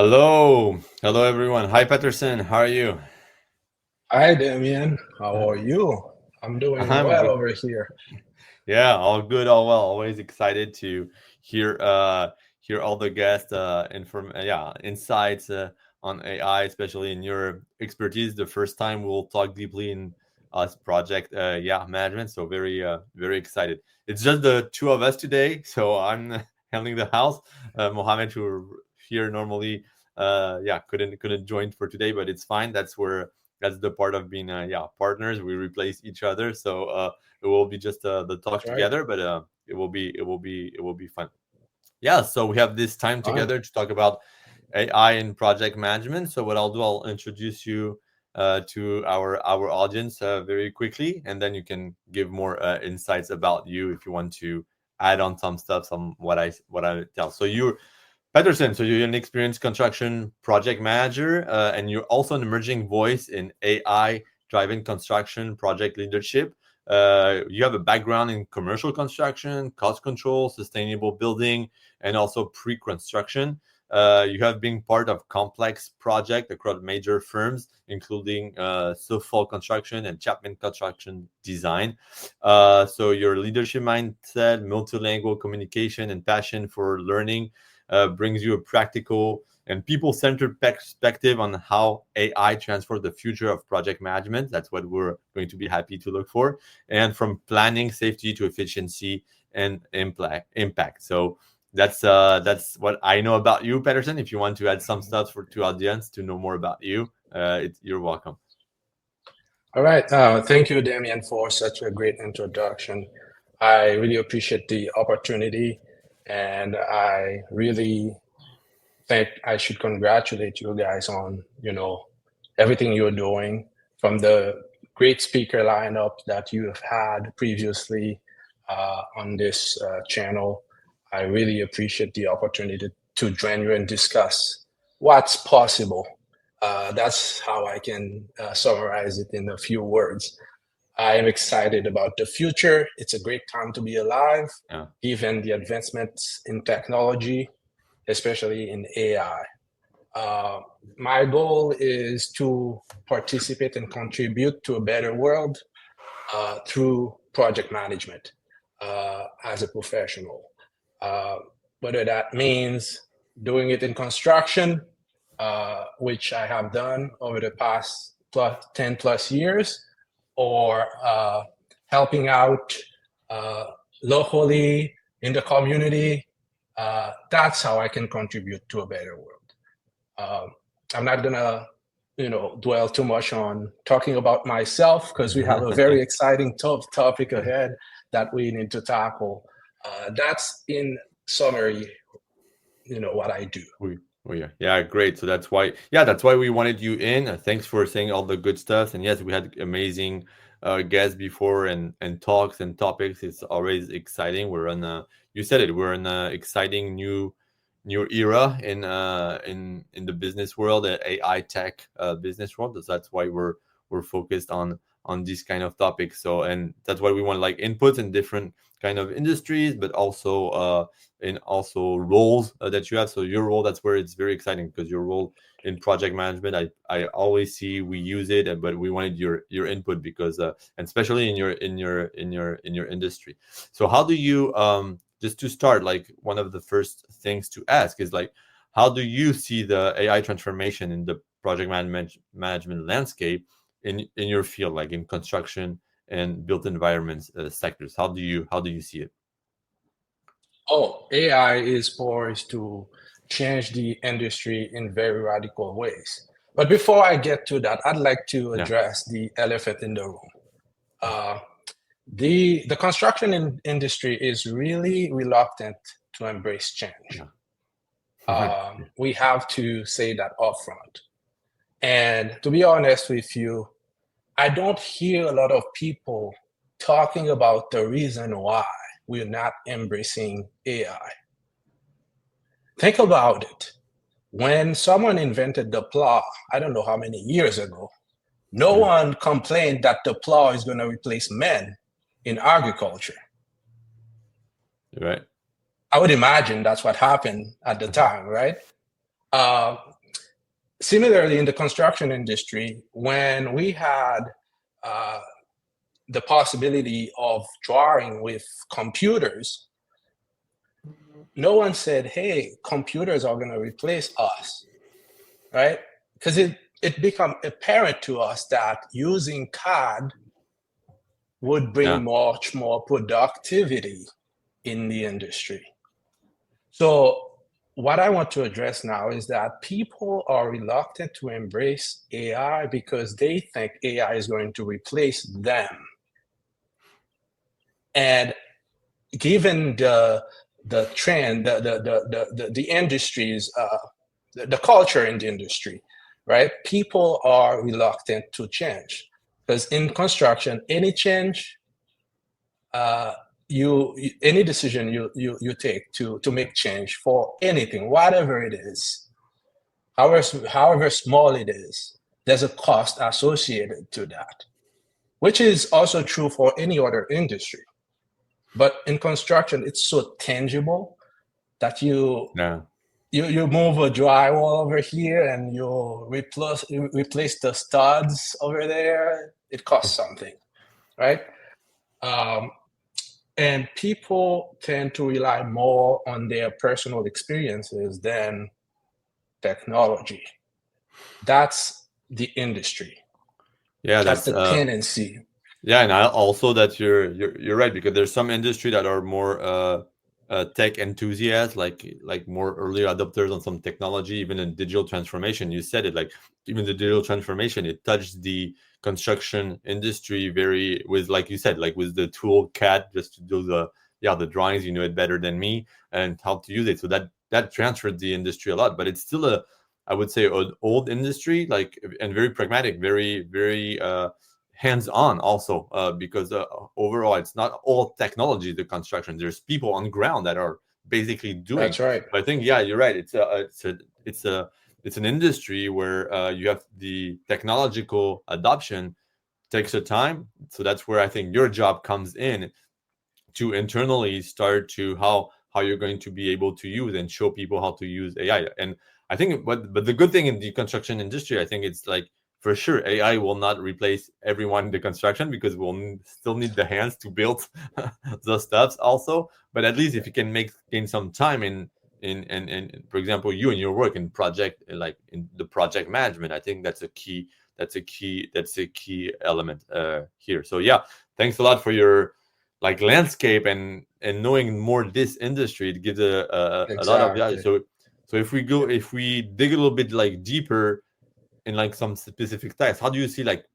Hello everyone. Hi Peterson, how are you? Hi, Damien. How Uh, are you? I'm doing I'm well good. over here. Yeah, all good, all well. Always excited to hear hear all the guests insights on AI, especially in your expertise. The first time we'll talk deeply in us project management. So very excited. It's just the two of us today. So I'm handling the house. Mohammed who here normally couldn't join for today, but it's fine. That's the part of being partners. We replace each other. So it will be just the talk That's right. together, but it will be fun. Yeah, so we have this time Fun. together to talk about AI and project management. So what I'll do, I'll introduce you to our audience very quickly, and then you can give more insights about you if you want to add on some stuff, some what I tell. So you're Peterson, so you're an experienced construction project manager, and you're also an emerging voice in AI driven construction project leadership. You have a background in commercial construction, cost control, sustainable building, and also pre-construction. You have been part of complex projects across major firms, including Suffolk Construction and Chapman Construction Design. So your leadership mindset, multilingual communication, and passion for learning brings you a practical and people-centered perspective on how AI transforms the future of project management. That's what we're going to be happy to look for, and from planning, safety to efficiency and impact. So that's what I know about you, Peterson. If you want to add some stuff for to audience to know more about you, you're welcome. All right. Thank you, Damien, for such a great introduction. I really appreciate the opportunity, and I really think I should congratulate you guys on, everything you're doing from the great speaker lineup that you have had previously on this channel. I really appreciate the opportunity to join you and discuss what's possible. That's how I can summarize it in a few words. I am excited about the future. It's a great time to be alive, Yeah. given the advancements in technology, especially in AI. Uh, my goal is to participate and contribute to a better world through project management as a professional. Uh, Whether that means doing it in construction, which I have done over the past 10 plus years, or helping out uh, locally in the community. That's how I can contribute to a better world. Um, I'm not gonna, dwell too much on talking about myself because we have a very exciting topic ahead that we need to tackle. That's in summary, what I do. Yeah, great. So that's why we wanted you in. Thanks for saying all the good stuff. And yes, we had amazing guests before and talks and topics. It's always exciting. You said it. We're in an exciting new era in the business world, the AI tech business world. So that's why we're focused on these kind of topics. So and that's why we want like inputs in different kind of industries, but also roles that you have. So your role, that's where it's very exciting because your role in project management, I always see we use it, but we wanted your input because and especially in your industry. So how do you just to start, like one of the first things to ask is like, how do you see the AI transformation in the project management landscape in your field, like in construction and built environments sectors? How do you see it? Oh, AI is poised to change the industry in very radical ways. But before I get to that, I'd like to Yeah. address the elephant in the room. Uh, the construction industry is really reluctant to embrace change. Yeah. We have to say that upfront. And to be honest with you, I don't hear a lot of people talking about the reason why we're not embracing AI. Think about it. When someone invented the plow, I don't know how many years ago, no Yeah. one complained that the plow is going to replace men in agriculture. Right. I would imagine that's what happened at the time, right? Similarly, in the construction industry, when we had the possibility of drawing with computers, no one said, hey, computers are going to replace us, right? Because it became apparent to us that using CAD would bring much more productivity in the industry. So what I want to address now is that people are reluctant to embrace AI because they think AI is going to replace them. And given the trend, the industries, the culture in the industry, right? People are reluctant to change because in construction, any change, any decision you take to make change for anything, whatever it is, however small it is, there's a cost associated to that, which is also true for any other industry. But in construction, it's so tangible that you move a drywall over here and you replace the studs over there. It costs something, right? And people tend to rely more on their personal experiences than technology. That's the industry. Yeah, that's the tendency. Yeah, and also that you're right, because there's some industry that are more tech enthusiasts, like more early adopters on some technology, even in digital transformation. You said it, like even the digital transformation, it touched the construction industry very with, like you said, like with the tool CAD, just to do the drawings. You know it better than me, and how to use it. So that transferred the industry a lot, but it's still I would say, an old industry, like, and very pragmatic, very hands-on also, because overall it's not all technology, the construction. There's people on the ground that are basically doing. That's right. But I think, yeah, you're right. It's an industry where you have the technological adoption takes a time. So that's where I think your job comes in, to internally start to how you're going to be able to use and show people how to use AI. And I think, but the good thing in the construction industry, I think it's like, for sure, AI will not replace everyone in the construction, because we'll still need the hands to build the stuffs also. But at least if you can gain some time in for example, you and your work in project, like in the project management, I think that's a key element here. So yeah, thanks a lot for your like landscape and knowing more this industry. It gives a lot of value. So if we dig a little bit like deeper in like some specific tasks, how do you see like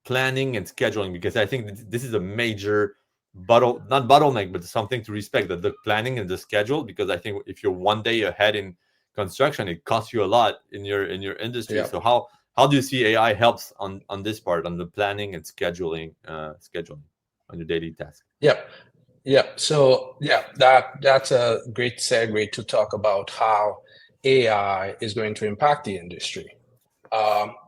planning and scheduling? Because I think this is a major not bottleneck, but something to respect, that the planning and the schedule. Because I think if you're one day ahead in construction, it costs you a lot in your industry. Yeah. So how do you see AI helps on this part, on the planning and scheduling on your daily task? Yeah. So that's a great segue to talk about how AI is going to impact the industry.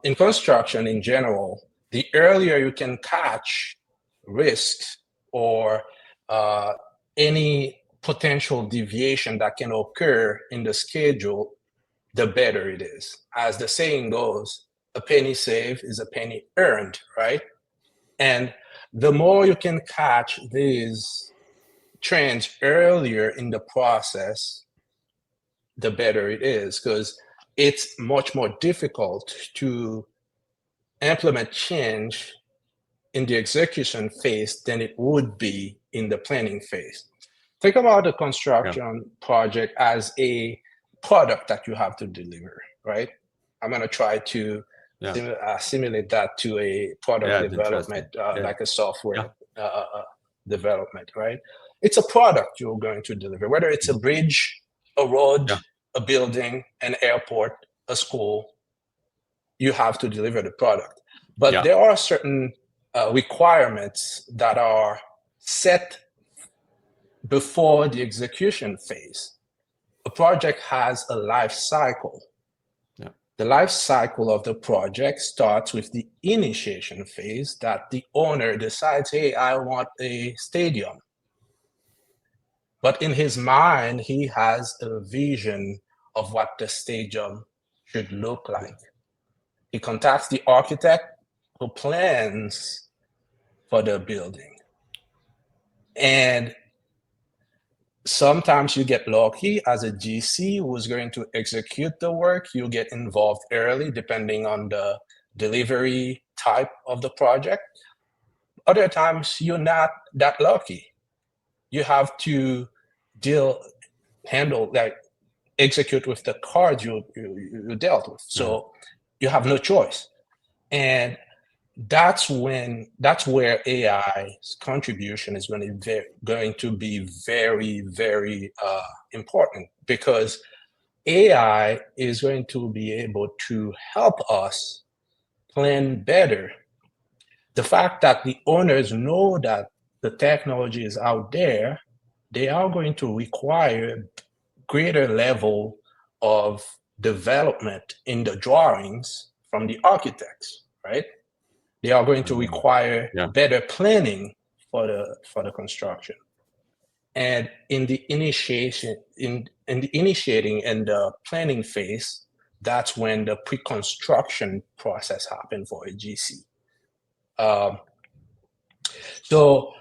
In construction in general, the earlier you can catch risks or any potential deviation that can occur in the schedule, the better it is. As the saying goes, a penny saved is a penny earned, right? And the more you can catch these trends earlier in the process, the better it is, because it's much more difficult to implement change in the execution phase than it would be in the planning phase. Think about the construction project as a product that you have to deliver, right? I'm going to try to simulate that to a product development, like a software development, right? It's a product you're going to deliver, whether it's a bridge, a road, a building, an airport, a school. You have to deliver the product. But there are certain requirements that are set before the execution phase. A project has a life cycle. The life cycle of the project starts with the initiation phase, that the owner decides, hey, I want a stadium. But in his mind, he has a vision of what the stadium should look like. He contacts the architect who plans for the building. And sometimes you get lucky as a GC who's going to execute the work. You get involved early, depending on the delivery type of the project. Other times you're not that lucky. You have to handle, like, execute with the cards you dealt with. So you have no choice. And that's where AI's contribution is going to be very, very important, because AI is going to be able to help us plan better. The fact that the owners know that the technology is out there, they are going to require greater level of development in the drawings from the architects, right? They are going to require better planning for the construction. And in the initiating and the planning phase, that's when the pre-construction process happens for a GC. So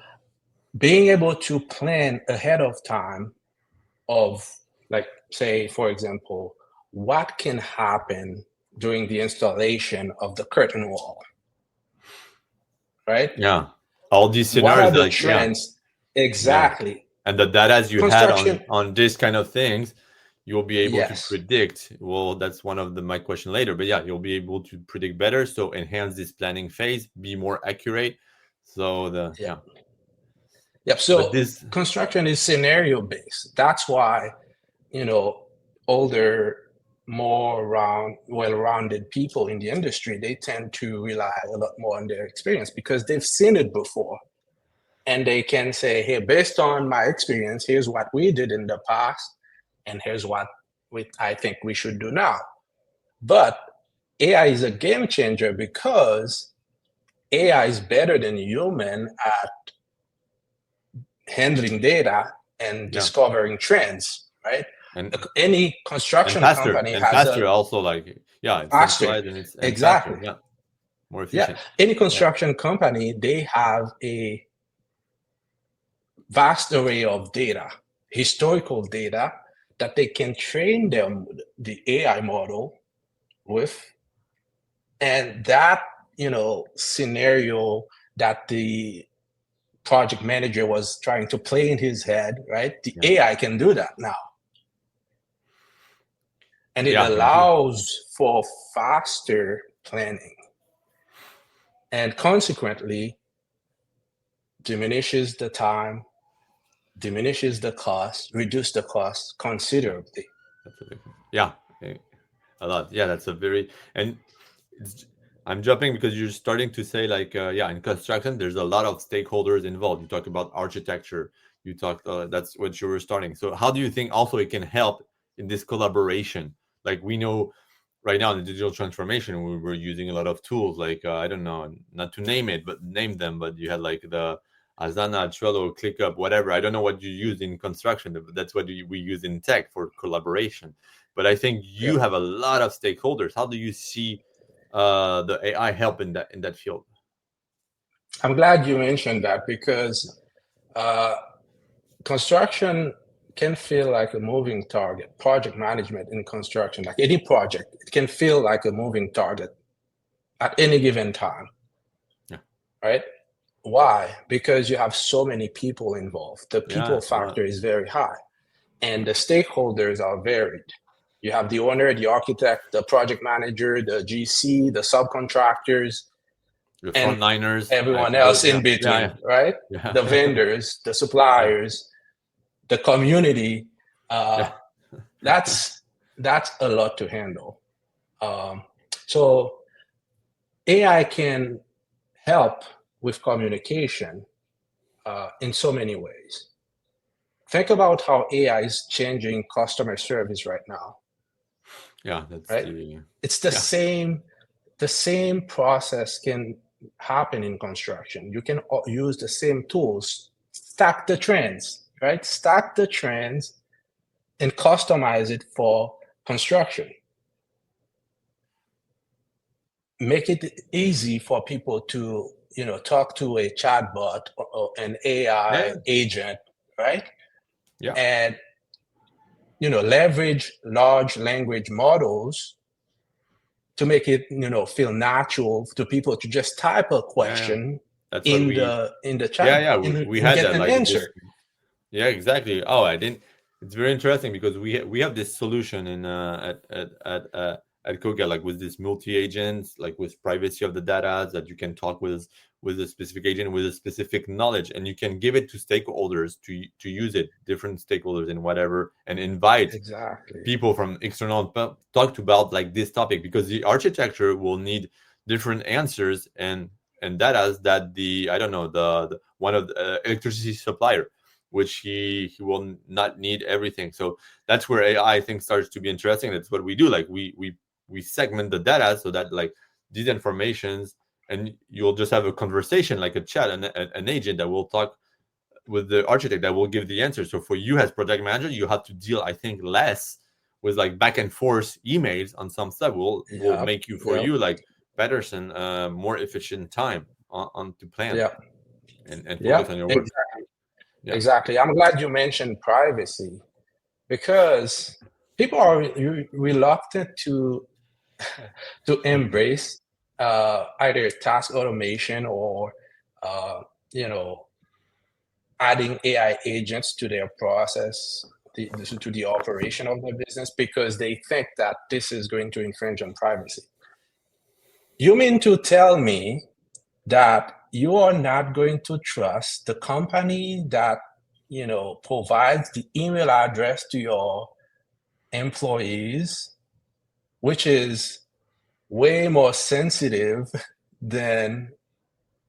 being able to plan ahead of time of, like, say, for example, what can happen during the installation of the curtain wall, right? Yeah. All these What are scenarios, the like, trends? Exactly. And the data as you had Construction. on this kind of things, you'll be able to Yes. predict. Well, that's one of my question later, but yeah, you'll be able to predict better. So enhance this planning phase, be more accurate. So Yep. So this construction is scenario based. That's why, older, more well-rounded people in the industry, they tend to rely a lot more on their experience because they've seen it before. And they can say, hey, based on my experience, here's what we did in the past, and here's what I think we should do now. But AI is a game changer because AI is better than human at handling data and discovering trends, right? And any construction company has faster also, like, it's faster. centralized and it's Exactly. faster, more efficient. Any construction company, they have a vast array of data, historical data, that they can train the AI model with. And that, scenario that the project manager was trying to play in his head, right? The AI can do that now. And it allows for faster planning. And consequently, diminishes the time, diminishes the cost, reduce the cost considerably. A lot. That's a very, and I'm jumping because you're starting to say, like, in construction, there's a lot of stakeholders involved. You talk about architecture. You talked, that's what you were starting. So how do you think also it can help in this collaboration? Like, we know right now in the digital transformation, we were using a lot of tools, like, I don't know, not to name them, but you had like the Asana, Trello, ClickUp, whatever. I don't know what you use in construction, but that's what we use in tech for collaboration. But I think you have a lot of stakeholders. How do you see the AI help in that field? I'm glad you mentioned that, because construction can feel like a moving target. Project management in construction, like any project, it can feel like a moving target at any given time. Right? Why? Because you have so many people involved. The people factor is very high, and the stakeholders are varied. You have the owner, the architect, the project manager, the GC, the subcontractors, the frontliners, everyone else in between, right? The vendors, the suppliers, the community. That's a lot to handle. So AI can help with communication in so many ways. Think about how AI is changing customer service right now. That's right. It's the same. The same process can happen in construction. You can use the same tools, stack the trends, right? Stack the trends and customize it for construction. make it easy for people to, talk to a chatbot or an AI Yeah, agent, right? yeah, And, leverage large language models to make it, feel natural to people to just type a yeah. question That's what in we. the Yeah, chat yeah. We and had get that an like this. answer. Yeah, exactly. Oh, I didn't. It's very interesting because we have this solution in at Koga, like with this multi agents, like with privacy of the data that you can talk with a specific agent with a specific knowledge, and you can give it to stakeholders to use it, different stakeholders and whatever, and invite Exactly. people from external talk about like this topic because the architecture will need different answers and data that the I don't know the one of the electricity supplier which he will not need everything. So that's where AI I think starts to be interesting. That's what we do. Like we segment the data so that like these informations and you'll just have a conversation like a chat an agent that will talk with the architect that will give the answer. So for you as project manager, you have to deal, I think, less with like back and forth emails on some stuff. Will Yep. make you for Yep. you like Peterson more efficient time on to plan Yep. and focus on Yep. your work. Exactly. Yeah. Exactly. I'm glad you mentioned privacy because people are reluctant to embrace either task automation or uh, you know adding AI agents to their process, to the operation of their business, because they think that this is going to infringe on privacy. You mean to tell me that you are not going to trust the company that provides the email address to your employees, which is way more sensitive than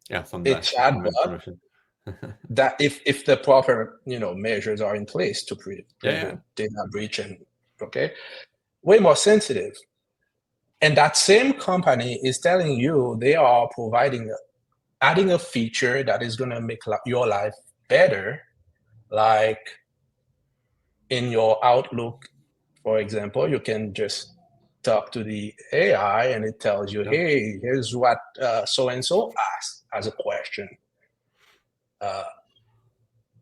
Yeah. Some a some chatbot, information. that if the proper measures are in place to Yeah. Yeah. prevent data breach, and okay, way more sensitive. And that same company is telling you they are providing adding a feature that is going to make your life better, like in your Outlook, for example, you can just talk to the AI and it tells you, Yeah. hey, here's what so and so asked as a question. Uh,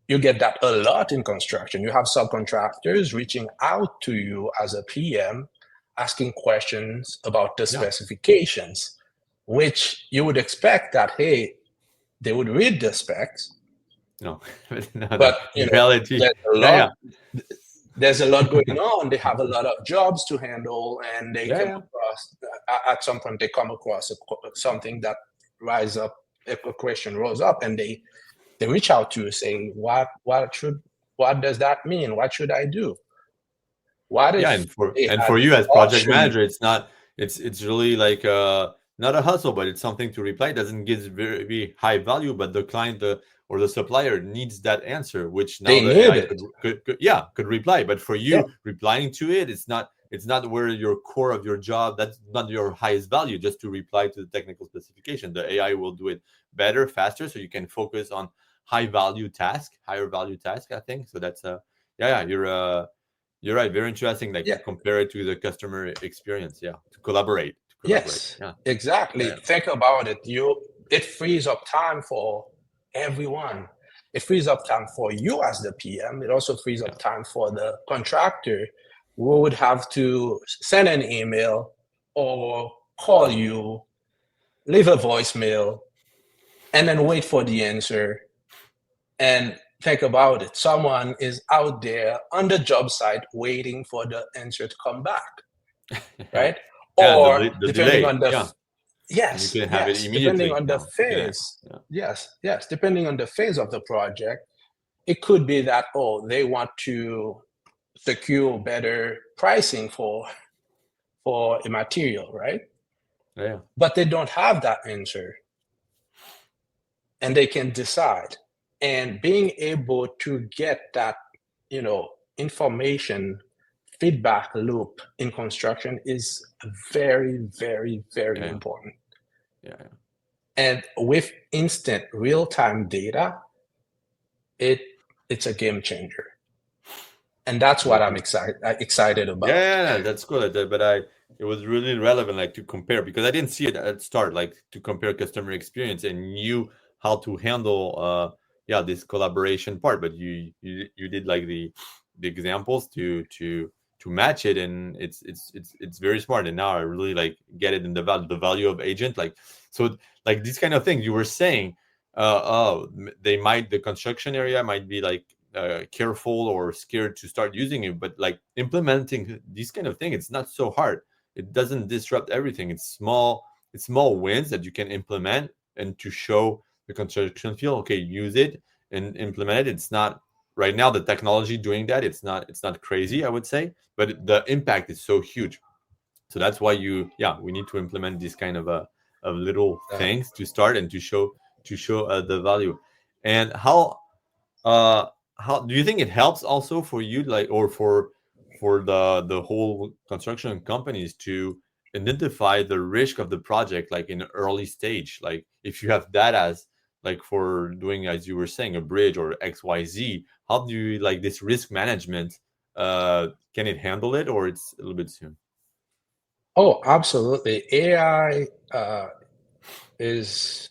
you get that a lot in construction. You have subcontractors reaching out to you as a PM, asking questions about the Yeah. specifications, which you would expect that, hey, they would read the specs, No. No. but The reality. there's a Yeah. lot Yeah. there's a lot going on. They have a lot of jobs to handle, and they Yeah. come Yeah. across at some point they come across something that rise up, a question rose up, and they reach out to you saying, what does that mean? What should I do? What Yeah, if they and had for you the as project option? manager, it's not it's really like not a hustle, but it's something to reply. It doesn't give very high value, but the client or the supplier needs that answer, which now They the need AI it. could reply. But for Yeah, you replying to it, it's not where your core of your job. That's not your highest value. Just to reply to the technical specification, the AI will do it better, faster, so you can focus on higher value task. I think so. That's yeah, you're right. Very interesting. Like yeah, to compare it to the customer experience. Yeah. To collaborate. To collaborate. yes, Yeah. exactly. Yeah. Think about it. It frees up time for everyone. It frees up time for you as the PM. It also frees up Yeah. time for the contractor who would have to send an email or call you, leave a voicemail, and then wait for the answer. And think about it. Someone is out there on the job site waiting for the answer to come back, Yeah. right? Yeah. And Or the depending delay. on the Yeah. And you yes, can have it yes, depending immediately on the now. You can have. phase. Yeah. Yes, depending on the phase of the project, it could be that, oh, they want to secure better pricing for a material, right? Yeah. But they don't have that answer, and they can decide. And being able to get that, information feedback loop in construction is very, very, very Yeah. important. Yeah. Yeah. And with instant real-time data, it it's a game changer. And that's what I'm Definitely. excited Yeah, about. yeah, yeah, that's cool. But it was really relevant, like to compare, because I didn't see it at start, like to compare customer experience and knew how to handle yeah, this collaboration part. But you did like the examples to match it, and it's very smart. And now I really like get it in the value of agent, like so, like these kind of things you were saying. They might, the construction area might be like careful or scared to start using it, but like implementing these kind of things, it's not so hard. It doesn't disrupt everything. It's small wins that you can implement, and to show the construction field, okay, use it and implement it. It's not right now the technology doing that. It's not crazy, I would say, but the impact is so huge. So that's why yeah, we need to implement these kind of little Uh, things to start and to show the value. And uh how do you think it helps also for you, like, or for the whole construction companies to identify the risk of the project, like in early stage, like if you have data as, like for doing, as you were saying, a bridge or XYZ, how do you like this risk management? Can it handle it, or it's a little bit soon? oh, absolutely. AI is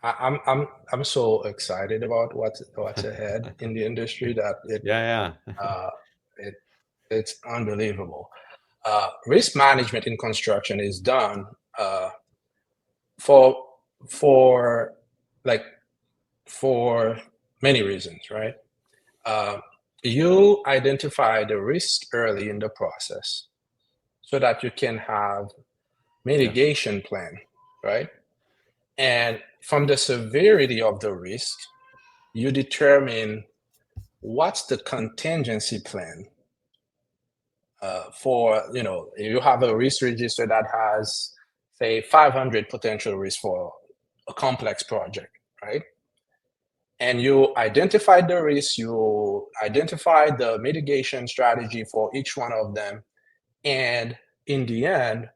I'm so excited about what's ahead in the industry that Yeah, yeah. uh, it it's unbelievable. Risk management in construction is done uh, for for like for many reasons, right? Uh, you identify the risk early in the process so that you can have Yeah, mitigation plan, right? And from the severity of the risk, you determine what's the contingency plan for, you have a risk register that has, say, 500 potential risks for a complex project, right? And you identify the risks, you identify the mitigation strategy for each one of them. And in the end,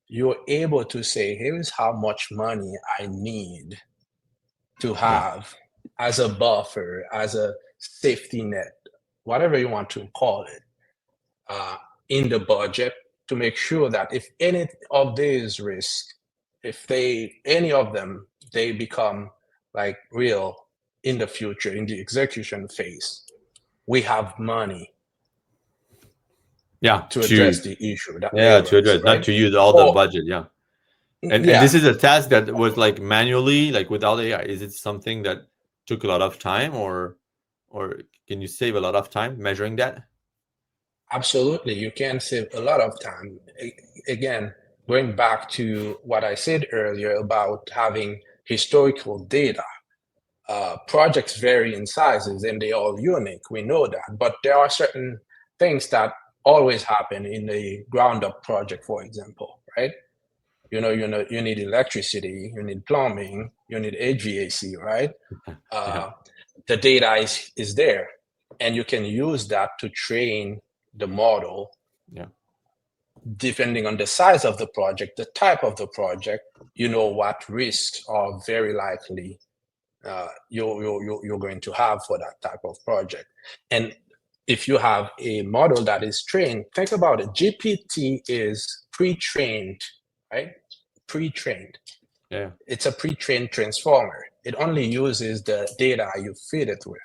you're able to say, here's how much money I need to yeah, have as a buffer, as a safety net, whatever you want to call it, uh, in the budget to make sure that if any of these risks, if any of them, they become like real in the future, in the execution phase, we have money yeah, to address the issue that may yeah, to arise, address, not right? to use all the Or, budget. Yeah. And yeah, this is a task that was like manually, like without AI. Is it something that took a lot of time, or can you save a lot of time measuring that? absolutely. You can save a lot of time. Again, going back to what I said earlier about having historical data, projects vary in sizes and they're all unique. We know that. But there are certain things that always happen in a ground up project, for example, right? You need electricity, you need plumbing, you need HVAC, right? Yeah, Uh, the data is there, and you can use that to train the model yeah, depending on the size of the project, the type of the project. You know what risks are very likely you're going to have for that type of project. And if you have a model that is trained, think about it. GPT is pre-trained, right? Pre-trained. yeah, It's a pre-trained transformer. It only uses the data you feed it with,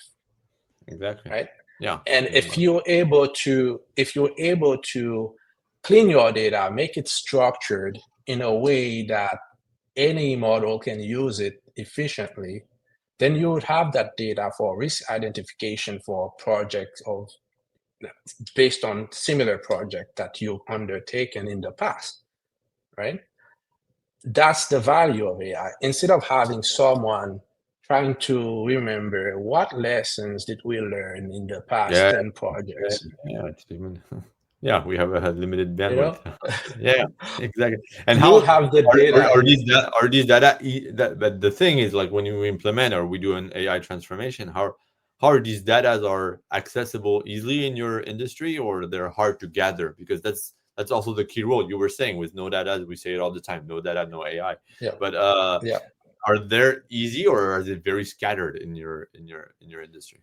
exactly. right? Yeah, And yeah, if you're able to clean your data, make it structured in a way that any model can use it efficiently, then you would have that data for risk identification for projects of based on similar project that you've undertaken in the past, right? That's the value of AI. Instead of having someone trying to remember what lessons did we learn in the past yeah, 10 yeah, projects, yeah. It's even, yeah, we have a limited you bandwidth. know, Yeah, exactly. And you how have the data are in these are these data that? But the thing is, like when you implement or we do an AI transformation, how are these data are accessible easily in your industry, or they're hard to gather? Because that's also the key role you were saying with no data. We say it all the time: no data, no AI. yeah, But yeah. are they easy, or are they very scattered in your industry?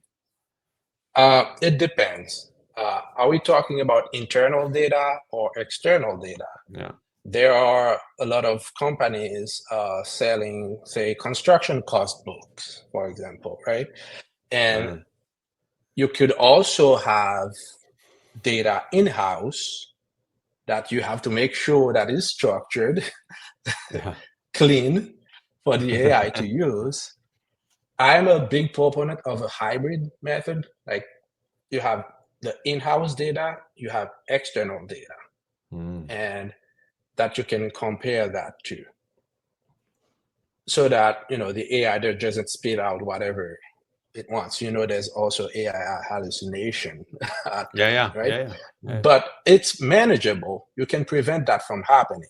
It depends. Are we talking about internal data or external data? Yeah. There are a lot of companies selling, say, construction cost books, for example, right? And you could also have data in-house that you have to make sure that is structured, clean for the AI to use. I'm a big proponent of a hybrid method. Like you have the in-house data, you have external data, and that you can compare that to, so that the AI there doesn't spit out whatever it wants. There's also AI hallucination, right? Yeah. But it's manageable. You can prevent that from happening.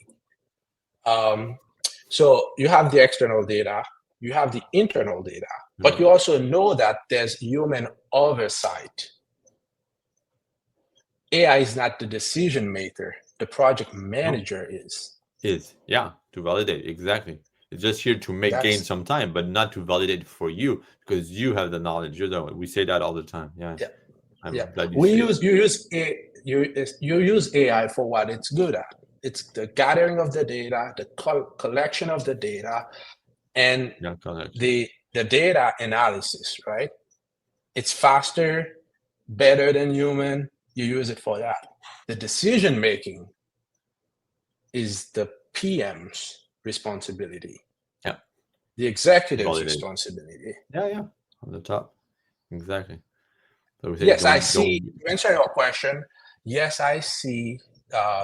So you have the external data, you have the internal data, but you also know that there's human oversight. AI is not the decision maker. The project manager is. To validate. Exactly. It's just here to gain some time, but not to validate for you, because you have the knowledge. We say that all the time. Yeah. I'm glad you use AI for what it's good at. It's the gathering of the data, the collection of the data, and the data analysis, right? It's faster, better than human. You use it for that. The decision making is the PM's responsibility. Yeah. The executive's responsibility. Yeah. On the top. Exactly. So yes, I see. To answer your question, yes, I see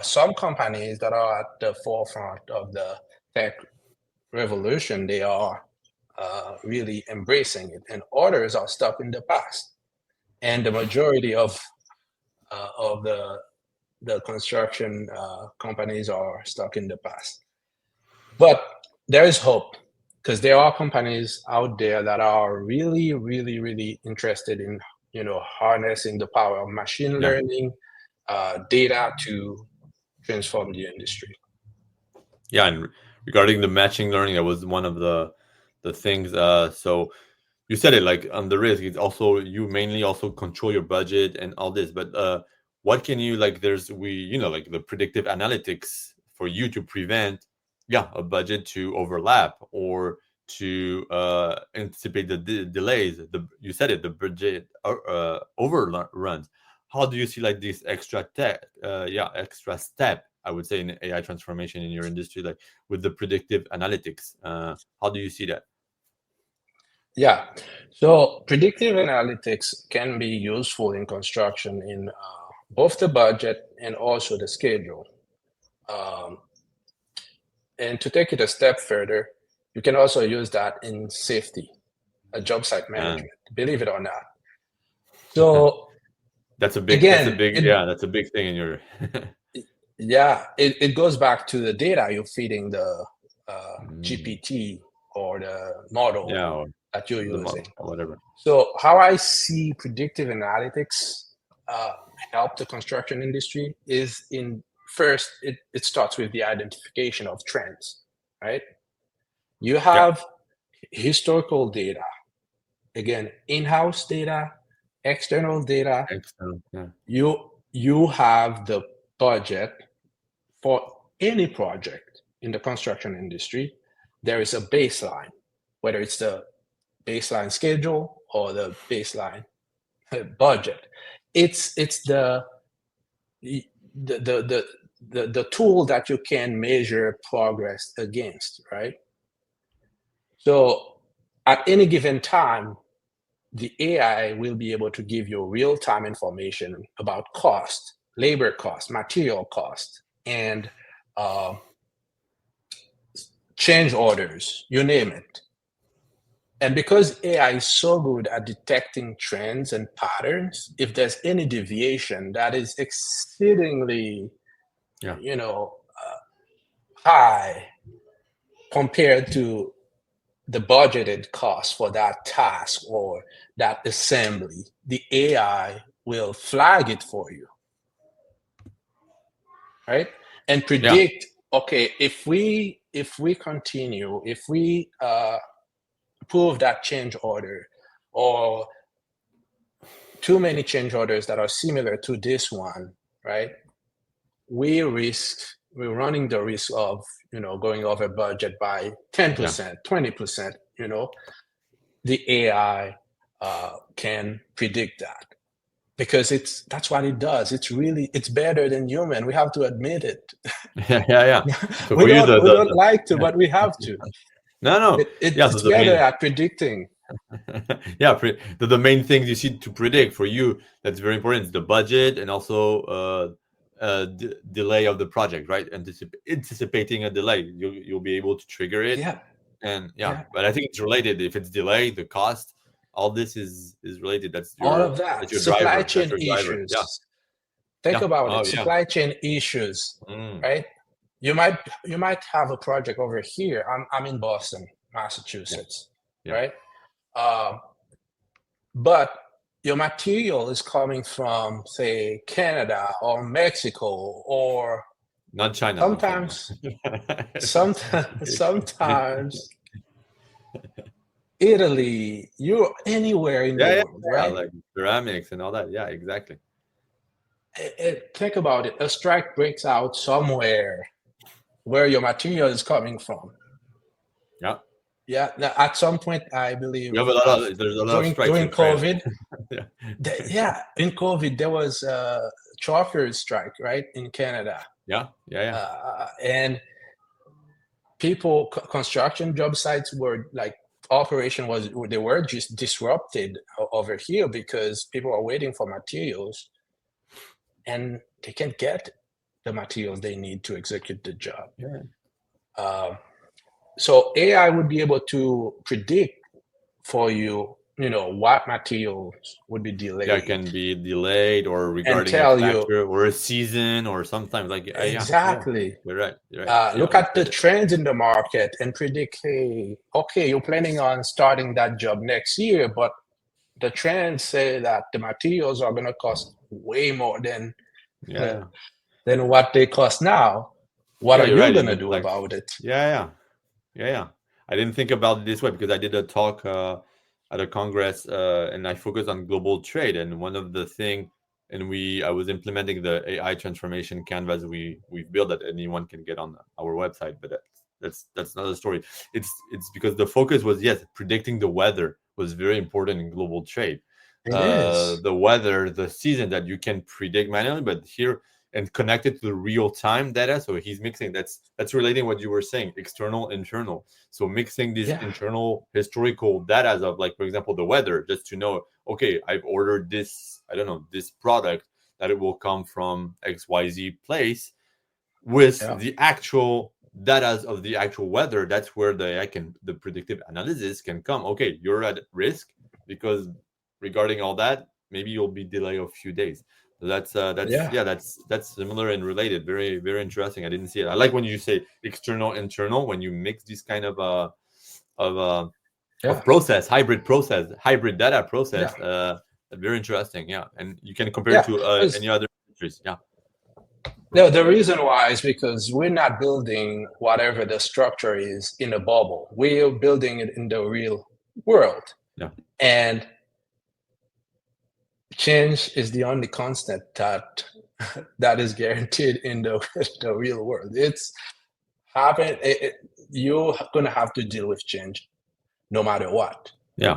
some companies that are at the forefront of the tech revolution. They are really embracing it, and others are stuck in the past. And the majority of the construction companies are stuck in the past. But there is hope, because there are companies out there that are really, really, really interested in harnessing the power of machine learning data to transform the industry. Yeah, and regarding the machine learning, that was one of the things. So you said it, like on the risk, it's also you mainly also control your budget and all this. But what can you like? There's like the predictive analytics for you to prevent a budget to overlap or to anticipate the delays. You said it, the budget overruns. How do you see like this extra extra step, I would say, in AI transformation in your industry, like with the predictive analytics? How do you see that? Yeah, so predictive analytics can be useful in construction in both the budget and also the schedule. And to take it a step further, you can also use that in safety, job site management, believe it or not. So that's a big thing in your it goes back to the data you're feeding the GPT or the model that you're using. Whatever. So how I see predictive analytics help the construction industry is first, it starts with the identification of trends, right? You have historical data, again, in-house data, external data. You have the budget for any project in the construction industry. There is a baseline, whether it's the baseline schedule or the baseline budget. It's the tool that you can measure progress against, right? So at any given time, the AI will be able to give you real-time information about cost, labor cost, material cost, and change orders, you name it. And because AI is so good at detecting trends and patterns, if there's any deviation that is exceedingly, high compared to the budgeted cost for that task or that assembly, the AI will flag it for you, right? And predict, okay, if we continue, if we approve that change order or too many change orders that are similar to this one, right? We're running the risk of, going over budget by 10%, 20%, the AI can predict that because that's what it does. It's better than human. We have to admit it. Yeah. So we for you, don't like to, but we have to. no. So It's better at predicting. The main things you see to predict for you, that's very important, is the budget and also delay of the project, right? Anticipating a delay, you'll be able to trigger it. Yeah. And but I think it's related. If it's delayed, the cost, all this is related. That's all of that. that's your Supply driver. chain That's your driver. issues. Yeah. Think about it. Supply chain issues, right? You might have a project over here. I'm in Boston, Massachusetts, right? But your material is coming from, say, Canada or Mexico or not China. Sometimes Italy, you're anywhere in the world, right? Like ceramics and all that. Yeah, exactly. Think about it. A strike breaks out somewhere where your material is coming from. Yeah. Now, at some point, I believe there's a lot of strikes during COVID. In COVID, there was a truckers' strike, right, in Canada. And construction job sites were like, they were just disrupted over here because people are waiting for materials and they can't get the materials they need to execute the job. So AI would be able to predict for you, what materials would be delayed. It can be delayed or regarding a factor or a season or sometimes like exactly. You're right. Look at the trends in the market and predict, hey, okay, you're planning on starting that job next year, but the trends say that the materials are going to cost way more than what they cost now. What are you going to do about it? I didn't think about it this way because I did a talk at a congress and I focused on global trade, and one of the thing, I was implementing the AI transformation canvas we've built that anyone can get on our website, but that's another story. It's because the focus was predicting the weather was very important in global trade. The weather, the season that you can predict manually, but here and connect it to the real-time data. So he's mixing, that's relating what you were saying, external, internal. So mixing this internal historical data of, like, for example, the weather, just to know, okay, I've ordered this, I don't know, this product, that it will come from XYZ place with the actual data of the actual weather. That's where the predictive analysis can come. Okay, you're at risk because regarding all that, maybe you'll be delayed a few days. So that's similar and related. Very, very interesting. I didn't see it. I like when you say external, internal, when you mix this kind of process, hybrid data process. Very interesting. And you can compare it to any other industries. No, the reason why is because we're not building whatever the structure is in a bubble. We're building it in the real world. And change is the only constant that is guaranteed in the real world. It's happen. You're going to have to deal with change no matter what.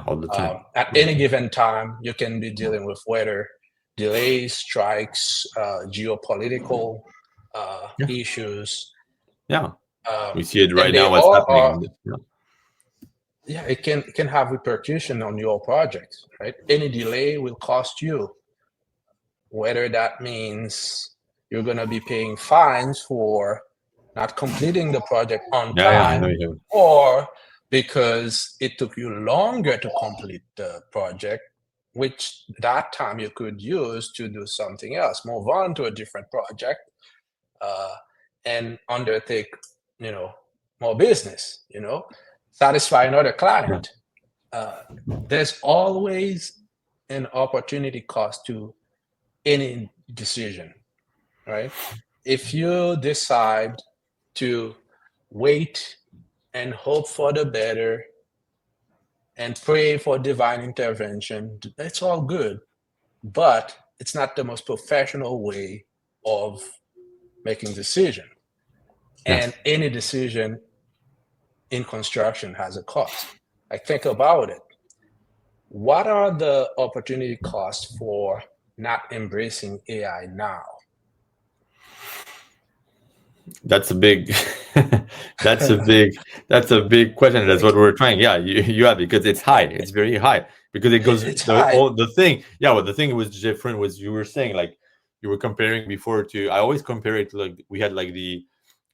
All the time. At any given time, you can be dealing with weather delays, strikes, geopolitical issues. We see it right now. What's happening? It can have repercussion on your project, right? Any delay will cost you. Whether that means you're going to be paying fines for not completing the project on time, or because it took you longer to complete the project, which that time you could use to do something else, move on to a different project, and undertake, more business, satisfy another client. There's always an opportunity cost to any decision, right? If you decide to wait and hope for the better and pray for divine intervention, that's all good. but it's not the most professional way of making decision. And any decision in construction has a cost. Like, think about it. What are the opportunity costs for not embracing AI now? That's a big that's a big question. That's what we're trying. Yeah, you have, because it's high. It's very high, because it goes It's high. the thing. Yeah, well, the thing was different was you were saying, like, you were comparing before to, I always compare it to, like, we had like the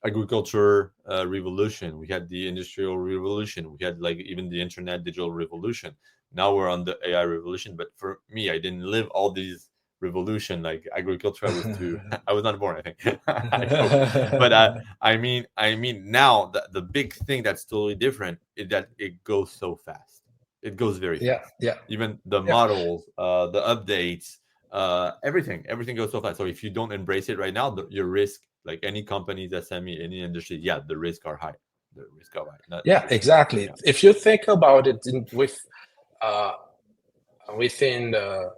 agriculture revolution, we had the industrial revolution, we had like even the internet digital revolution. Now we're on the AI revolution. But for me, I didn't live all these revolution. Like agriculture, I was too I was not born, I think. I hope. But I mean now the big thing that's totally different is that it goes so fast. It goes very Yeah, fast. yeah, Even the yeah, models, the updates, everything goes so fast. So if you don't embrace it right now, your risk, like any company's SME, any industry, yeah, the risks are high. The risks are high. Not yeah, for sure. exactly. Yeah. If you think about it uh, within the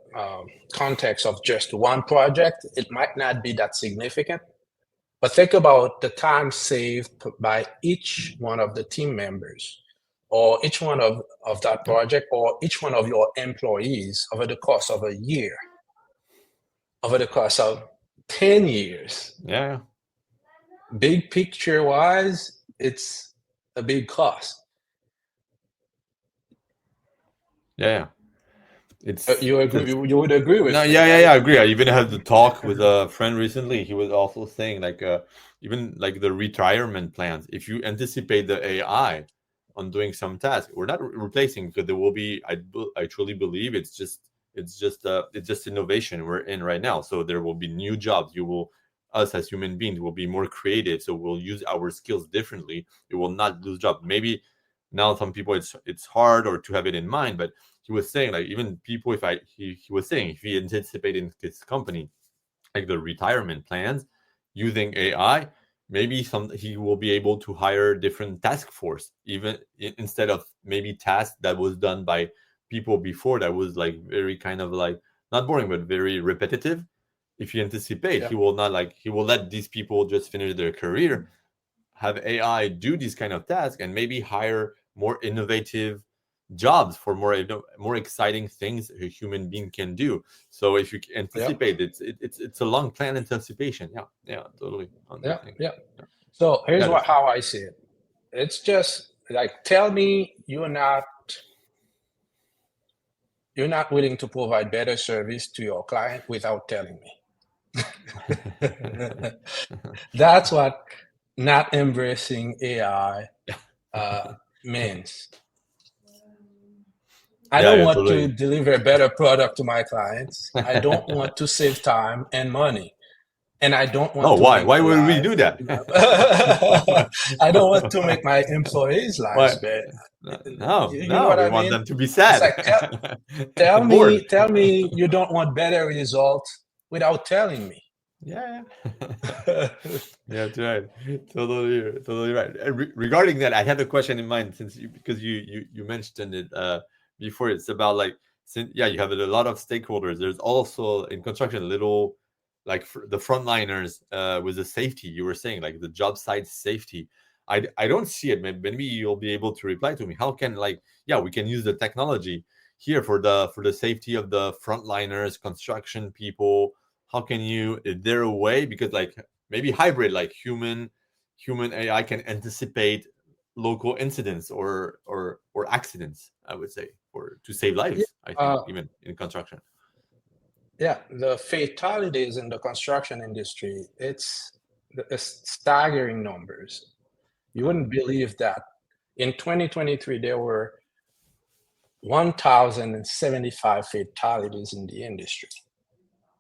context of just one project, it might not be that significant. But think about the time saved by each one of the team members, or each one of that Yeah. project, or each one of your employees over the course of a year, over the course of 10 years. Yeah. Big picture wise, it's a big cost. Yeah. It's You agree? You would agree No, with me, yeah, right? I agree. I even had the talk with a friend recently. He was also saying, like, even like the retirement plans. If you anticipate the AI on doing some tasks, we're not replacing, because there will be. I truly believe it's just innovation we're in right now. So there will be new jobs. Us as human beings will be more creative. So we'll use our skills differently. We will not lose jobs. Maybe now some people it's hard or to have it in mind, but he was saying, like, even people, he was saying, if he anticipated in his company like the retirement plans using AI, maybe he will be able to hire different task force, even instead of maybe tasks that was done by people before, that was like very kind of like not boring but very repetitive. If you anticipate, Yeah, he will let these people just finish their career, have AI do these kind of tasks, and maybe hire more innovative jobs for more exciting things a human being can do. So if you yeah, anticipate, it's a long plan anticipation. Yeah, totally on the yeah, thing. yeah. So here's Yeah, what that's how I see it. It's just like, tell me you're not willing to provide better service to your client without telling me. That's what not embracing AI means. I yeah, don't yeah, want to totally. deliver a better product to my clients. I don't want to save time and money. And I don't No, want to why make the would we life. do that? I don't want to make my employees' lives Why? better. No, You know no, what we I want mean? them to be It's sad like, tell and bored. me, tell me you don't want better results without telling me. Yeah. Yeah, that's right. Totally right. Regarding that, I had a question in mind, since because you mentioned it before. It's about, like, since, yeah, you have a lot of stakeholders. There's also in construction little, like, the frontliners with the safety. You were saying, like, the job site safety. I don't see it. Maybe you'll be able to reply to me. How can, like, yeah, we can use the technology here for the safety of the frontliners, construction people. How can you? Is there a way? Because, like, maybe hybrid, like human AI can anticipate local incidents or accidents, I would say, or to save Yeah, lives, I think, even in construction. yeah, the fatalities in the construction industry, it's staggering numbers. You uh, wouldn't believe that in 2023 there were 1,075 fatalities in the industry.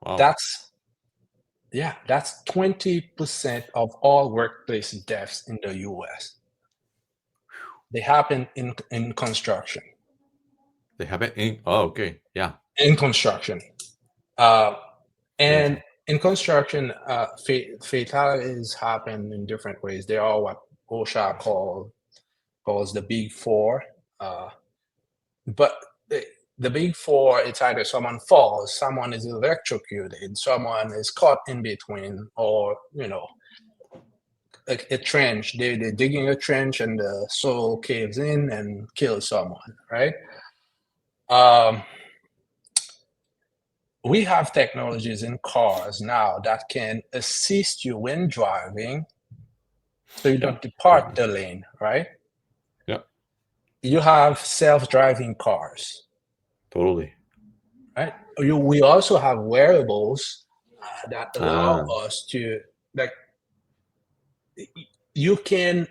wow. That's that's 20% of all workplace deaths in the US. They happen in construction. They have it in, oh, okay, yeah. In construction. Uh, Crazy. and in construction, fatalities happen in different ways. They are what OSHA calls the big four. Uh, but the big four, it's either someone falls, someone is electrocuted, someone is caught in between, or a trench. They're digging a trench and the soil caves in and kills someone, right? We have technologies in cars now that can assist you when driving, so you don't depart the lane, right? Yeah. You have self-driving cars. Totally. Right. We also have wearables that allow us to, like, you can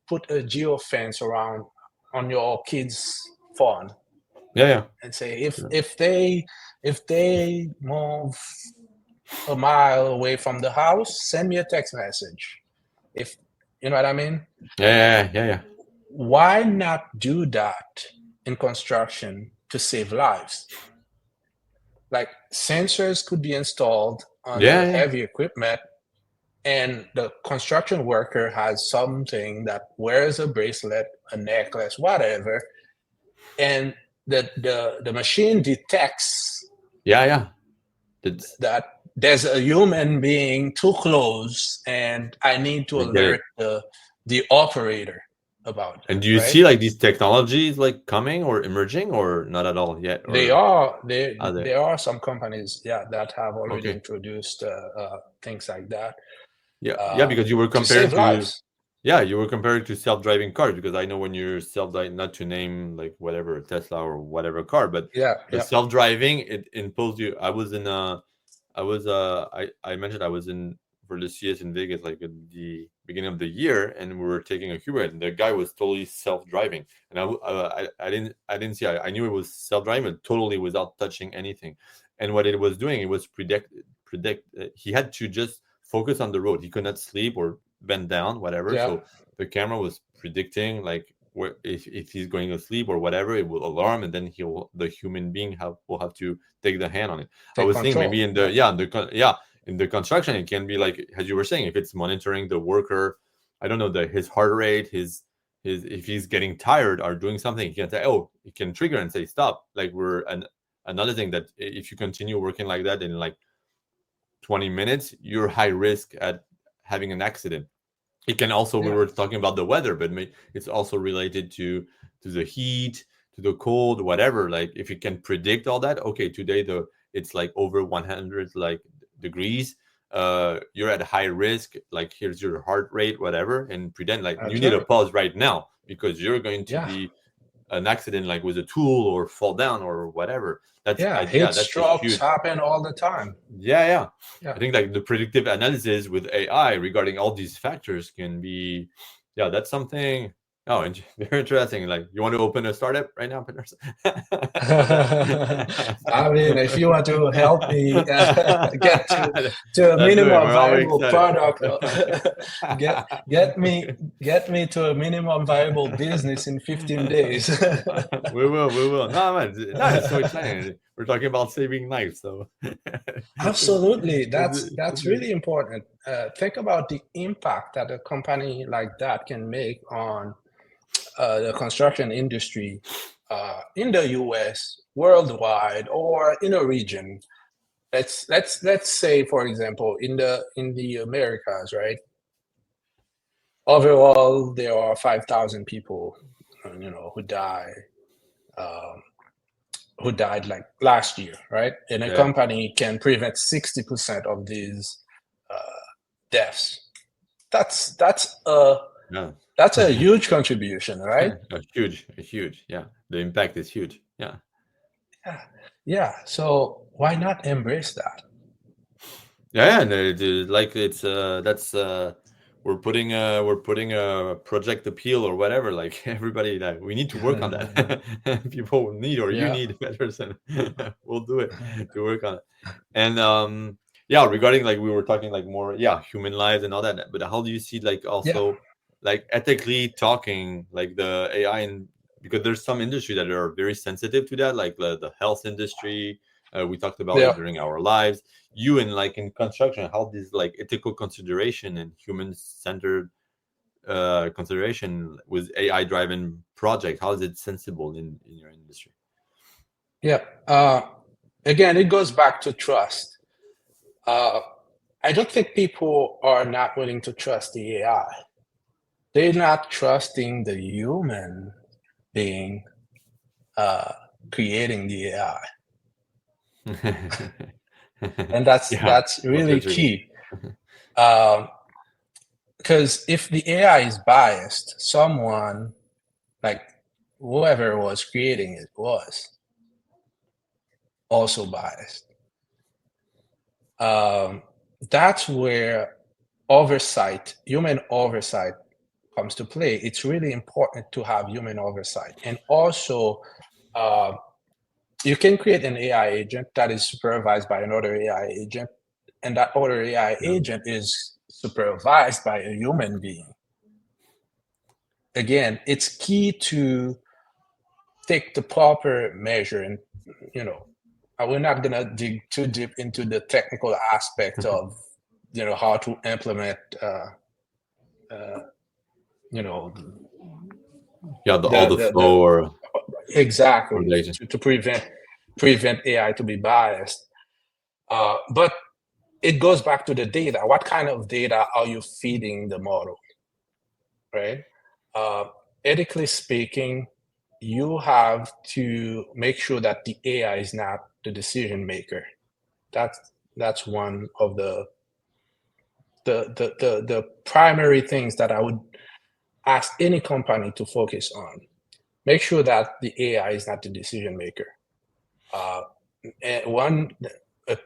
put a geofence around on your kid's phone. Yeah. And say if they move a mile away from the house, send me a text message. If you know what I mean. Yeah. Why not do that in construction to save lives? Like, sensors could be installed on the heavy equipment, and the construction worker has something that wears a bracelet, a necklace, whatever, and the machine detects that there's a human being too close, and I need to alert the operator about it. And do you see like these technologies like coming or emerging, or not at all yet? Or there are some companies that have already introduced things like that. Because you were comparing to save lives. You were comparing to self-driving cars, because I know when you're not to name like whatever Tesla or whatever car, but the self-driving, it imposed you. I mentioned I was in for the CS in Vegas like at the beginning of the year, and we were taking a Uber, and the guy was totally self-driving, and I didn't see. I knew it was self-driving, but totally without touching anything. And what it was doing, it was predict. He had to just focus on the road. He could not sleep or bend down, whatever. So the camera was predicting like where if he's going to sleep or whatever, it will alarm, and then the human being will have to take the hand on it. I was thinking maybe in the construction, it can be like, as you were saying, if it's monitoring the worker, I don't know, his heart rate, his if he's getting tired or doing something, he can say, he can trigger and say stop. Like another thing that if you continue working like that in like 20 minutes, you're high risk at having an accident. It can also, we were talking about the weather, but it's also related to the heat, to the cold, whatever. Like if you can predict all that, okay, today it's like over 100 like degrees, you're at high risk, like here's your heart rate, whatever, and pretend like you need a pause right now because you're going to be an accident, like with a tool or fall down or whatever. Heat strokes happen all the time. I think like the predictive analysis with AI regarding all these factors can be that's something very interesting. Like, you want to open a startup right now, Peterson? I mean, if you want to help me get to a minimum viable product, get me to a minimum viable business in 15 days. We will. No, man, it's so exciting. We're talking about saving lives, so absolutely, that's really important. Think about the impact that a company like that can make on the construction industry in the US, worldwide, or in a region. Let's say, for example, in the Americas, right? Overall, there are 5,000 people, who died like last year, right? And a company can prevent 60% of these deaths. That's a huge contribution, right? A huge. The impact is huge. So why not embrace that? And we're putting a project appeal or whatever. Like, everybody, that we need to work on that. People need, or you need, Peterson. We'll do it to work on it. And regarding, like, we were talking like more human lives and all that. But how do you see, like, also like ethically talking, like the AI, because there's some industry that are very sensitive to that, like the health industry. We talked about it during our lives. You in construction, how this like ethical consideration and human-centered consideration with AI-driven project, how is it sensible in your industry? Yeah. Again, it goes back to trust. I don't think people are not willing to trust the AI. They're not trusting the human being creating the AI, and Yeah, that's most really certainly. key. Because if the AI is biased, someone like whoever was creating it was also biased. That's where human oversight comes to play. It's really important to have human oversight. And also, you can create an AI agent that is supervised by another AI agent, and that other AI Yeah. agent is supervised by a human being. Again, it's key to take the proper measure. And, you know, we're not going to dig too deep into the technical aspect of, how to implement, you know, Yeah, all the the flow or exactly the agent. to prevent AI to be biased. But it goes back to the data. What kind of data are you feeding the model, right? Uh, Ethically speaking, you have to make sure that the AI is not the decision maker. That's one of the primary things that I would ask any company to focus on. Make sure that the AI is not the decision maker. And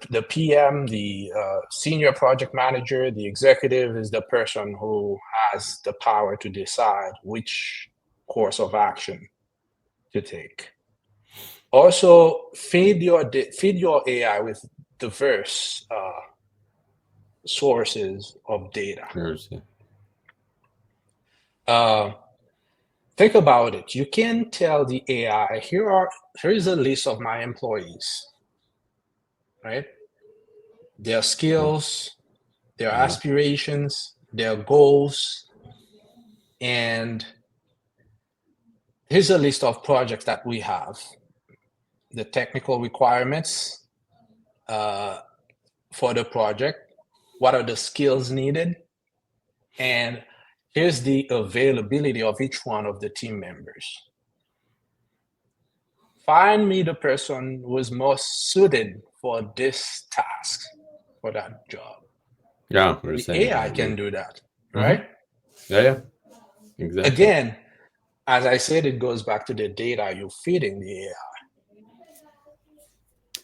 the PM, the senior project manager, the executive is the person who has the power to decide which course of action to take. Also, feed your AI with diverse sources of data. Think about it. You can tell the AI, here is a list of my employees, right? Their skills, their aspirations, their goals, and here's a list of projects that we have, the technical requirements for the project, what are the skills needed, and here's the availability of each one of the team members. Find me the person who is most suited for this task, for that job. Yeah, The AI can do that, right? Yeah, exactly. Again, as I said, it goes back to the data you're feeding the AI.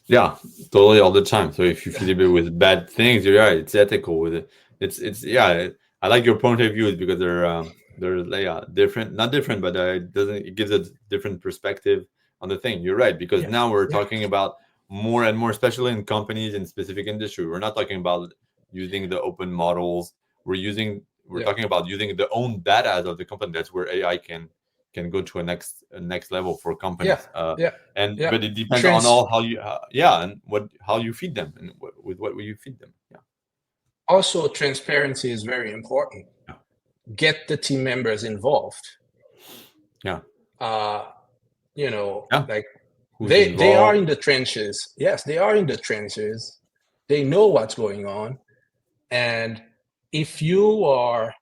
Yeah, totally, all the time. So if you feed it with bad things, you're right. It's ethical with it. It's yeah. I like your point of view because they're different, not different, but it gives a different perspective on the thing. You're right, because Yeah, now we're yeah, talking about more and more, especially in companies in specific industry. We're not talking about using the open models. We're yeah, talking about using the own data of the company. That's where AI can go to a next level for yeah, companies. yeah, And yeah. but it depends on all how you and how you feed them and with what will you feed them. Also, transparency is very important. Yeah. Get the team members involved. Yeah. Yeah. Like Who's they are involved? in the trenches. Yes, they are in the trenches. They know what's going on. And if you are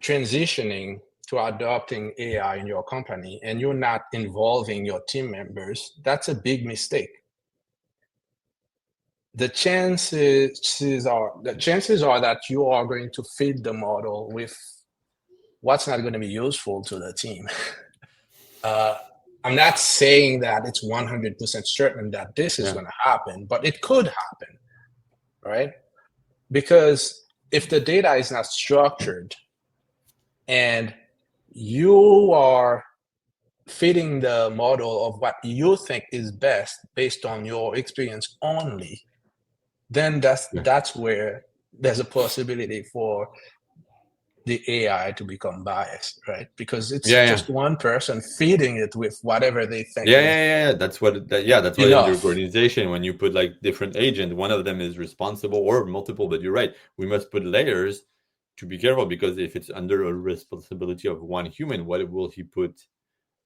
transitioning to adopting AI in your company and you're not involving your team members, that's a big mistake. The chances are that you are going to feed the model with what's not going to be useful to the team. I'm not saying that it's 100% certain that this is Yeah. going to happen, but it could happen, right? Because if the data is not structured and you are fitting the model of what you think is best based on your experience only, then that's where there's a possibility for the AI to become biased, right? Because it's Yeah. just one person feeding it with whatever they think Yeah. is That's what in your enough. organization, when you put like different agents, one of them is responsible or multiple, but you're right, we must put layers to be careful, because if it's under a responsibility of one human, what will he put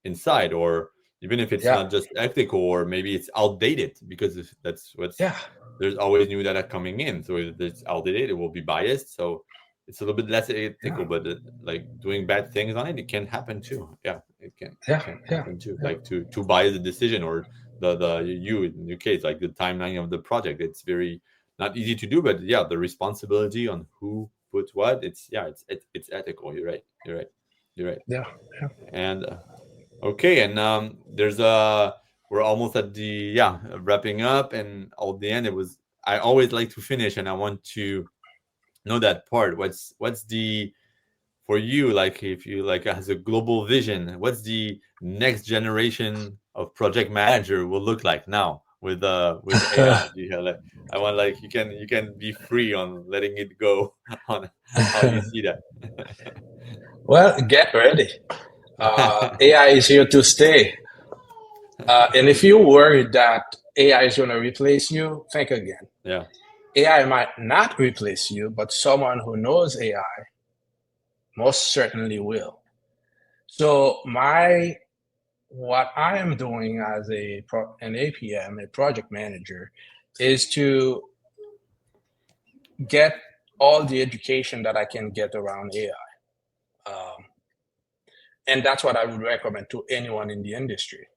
inside? Or even if it's Yeah. not just ethical, or maybe it's outdated, because that's what's Yeah. there's always new data coming in. So if it's outdated, it will be biased. So it's a little bit less ethical, but like doing bad things on it, it can happen too. Yeah, it can happen too. Yeah. Like to bias the decision, or the you in your case, like the timeline of the project. It's very not easy to do, but yeah, the responsibility on who puts what. It's ethical. You're right. You're right. You're right. Yeah. Yeah. And okay, and there's we're almost at the wrapping up, and at the end, I always like to finish, and I want to know that part. What's the for you, like, if you like as a global vision, what's the next generation of project manager will look like now with AI? Do you have, like, I want, like, you can be free on letting it go on how you see that. Well, get ready. AI is here to stay. And if you're worried that AI is going to replace you, think again. Yeah. AI might not replace you, but someone who knows AI most certainly will. So what I am doing as an APM, a project manager, is to get all the education that I can get around AI. And that's what I would recommend to anyone in the industry.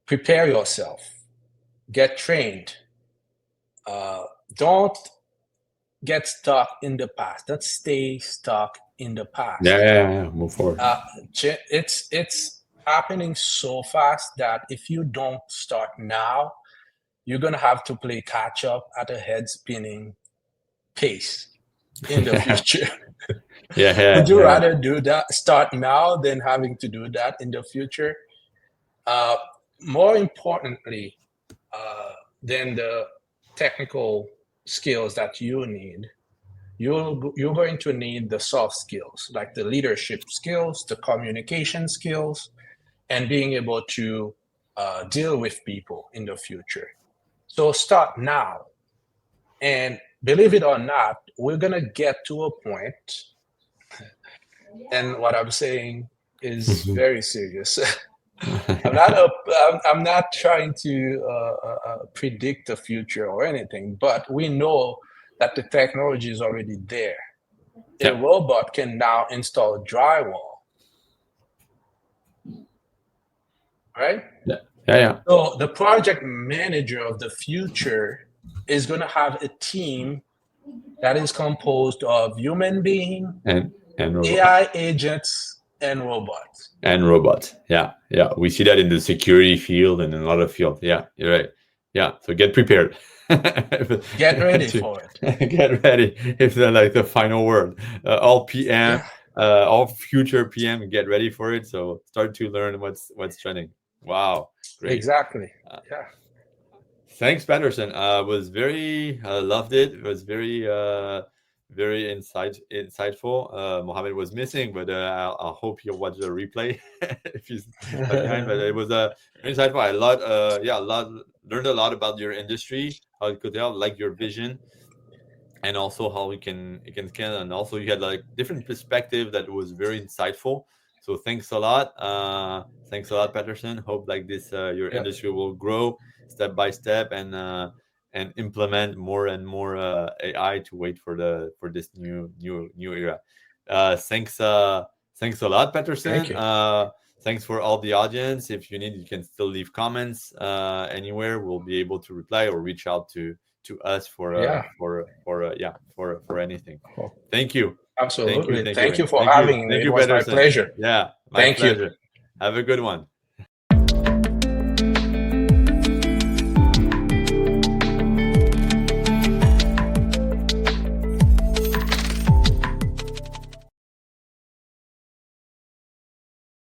Prepare yourself, get trained. Don't get stuck in the past. Don't stay stuck in the past. Yeah. Move forward. It's happening so fast that if you don't start now, you're gonna have to play catch up at a head spinning pace in the future. Would you rather do that, start now, than having to do that in the future? More importantly, than the technical skills that you need, you're going to need the soft skills, like the leadership skills, the communication skills, and being able to deal with people in the future. So start now. And believe it or not, we're going to get to a point, and what I'm saying is very serious. I'm not trying to predict the future or anything, but we know that the technology is already there. A robot can now install drywall, right? Yeah. So the project manager of the future is going to have a team that is composed of human beings, and AI agents, and robots. Yeah. We see that in the security field and in a lot of fields. Yeah, you're right. Yeah, so get prepared. Get ready for it. Get ready. If they're like the final word, all PM, all future PM, get ready for it. So start to learn what's trending. Wow, great. Exactly. Thanks, Peterson. Was very loved it. It was very insightful. Mohammed was missing, but I hope you'll watch the replay if he's not behind. But it was insightful. Learned a lot about your industry, how it could help, like your vision, and also how it can scale. And also you had like different perspective that was very insightful. So thanks a lot. Thanks a lot, Peterson. Hope like this your industry will grow step by step, and implement more and more AI to wait for this new era. Thanks a lot, Peterson. Thanks for all the audience. If you need, you can still leave comments anywhere. We'll be able to reply or reach out to us for anything. Thank you. Absolutely. Thank you for having me. It was my pleasure. Yeah, my pleasure. Have a good one.